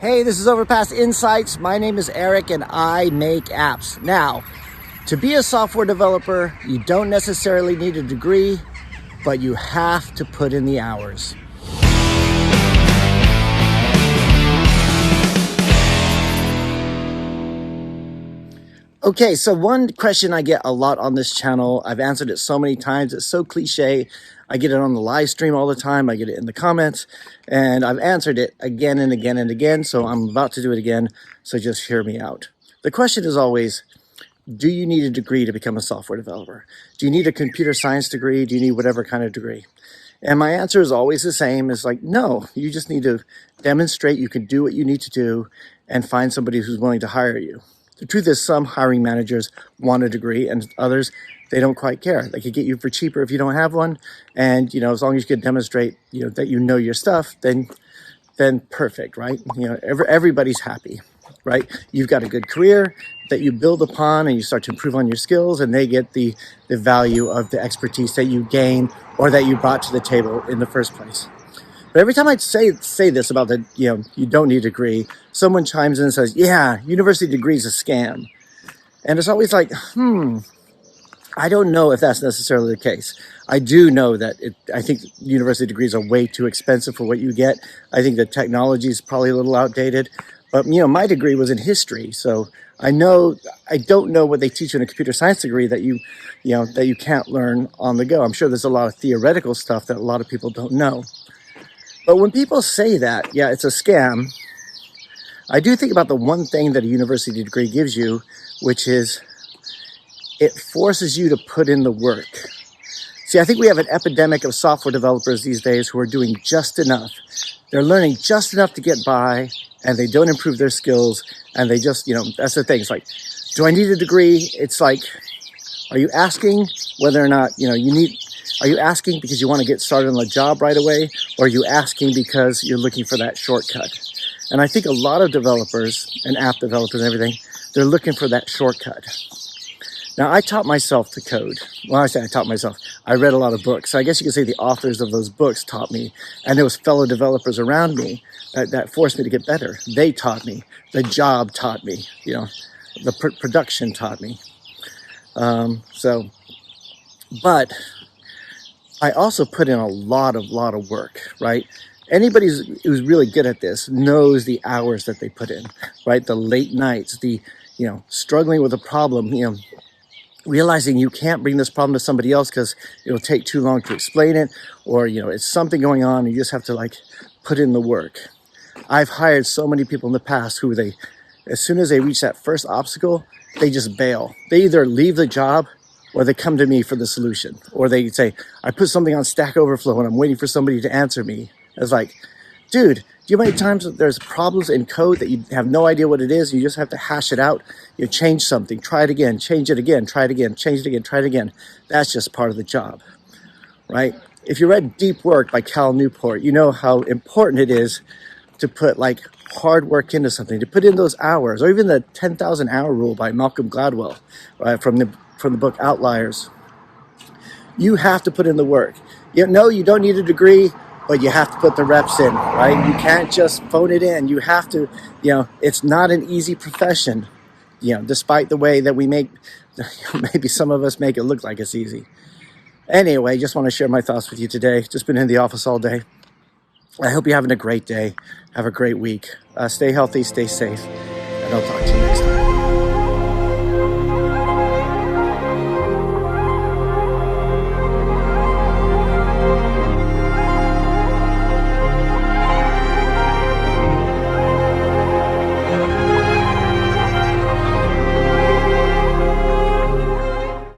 Hey, this is Overpass Insights. My name is Eric and I make apps. Now, to be a software developer, you don't necessarily need a degree, but you have to put in the hours. Okay, so one question I get a lot on this channel, I've answered it so many times, it's so cliche. I get it on the live stream all the time, I get it in the comments, and I've answered it again and again and again, so I'm about to do it again, so just hear me out. The question is always, do you need a degree to become a software developer? Do you need a computer science degree? Do you need whatever kind of degree? And my answer is always the same. It's like, no, you just need to demonstrate you can do what you need to do and find somebody who's willing to hire you. The truth is some hiring managers want a degree and others, they don't quite care. They could get you for cheaper if you don't have one. And, as long as you can demonstrate, that you know your stuff, then perfect, right? Everybody's happy, right? You've got a good career that you build upon and you start to improve on your skills and they get the value of the expertise that you gain or that you brought to the table in the first place. But every time I say this about that, you don't need a degree, someone chimes in and says, yeah, university degree is a scam. And it's always like, I don't know if that's necessarily the case. I do know that I think university degrees are way too expensive for what you get. I think the technology is probably a little outdated. But, my degree was in history. So I don't know what they teach you in a computer science degree that you can't learn on the go. I'm sure there's a lot of theoretical stuff that a lot of people don't know. But when people say that, yeah, it's a scam, I do think about the one thing that a university degree gives you, which is it forces you to put in the work. See, I think we have an epidemic of software developers these days who are doing just enough. They're learning just enough to get by, and they don't improve their skills, and they just, that's the thing. It's like, do I need a degree? It's like, are you asking whether or not, are you asking because you want to get started on the job right away? Or are you asking because you're looking for that shortcut? And I think a lot of developers and app developers and everything, they're looking for that shortcut. Now, I taught myself to code. Well, I say I taught myself. I read a lot of books. So I guess you could say the authors of those books taught me. And there was fellow developers around me that forced me to get better. They taught me. The job taught me. The production taught me. But I also put in a lot of work, right? Anybody who's really good at this knows the hours that they put in, right? The late nights, the, struggling with a problem, realizing you can't bring this problem to somebody else because it'll take too long to explain it, or, it's something going on and you just have to put in the work. I've hired so many people in the past who as soon as they reach that first obstacle, they just bail. They either leave the job or they come to me for the solution. Or they say, I put something on Stack Overflow and I'm waiting for somebody to answer me. It's like, dude, do you know how many times there's problems in code that you have no idea what it is? You just have to hash it out. You change something, try it again, change it again, try it again, change it again, try it again. That's just part of the job, right? If you read Deep Work by Cal Newport, you know how important it is to put hard work into something, to put in those hours, or even the 10,000 hour rule by Malcolm Gladwell, right, from the book Outliers. You have to put in the work. You don't need a degree, but you have to put the reps in, right? You can't just phone it in. You have to, it's not an easy profession, despite the way that we maybe some of us make it look like it's easy. Anyway, just want to share my thoughts with you today. Just been in the office all day. I hope you're having a great day. Have a great week. Stay healthy, stay safe, and I'll talk to you next time.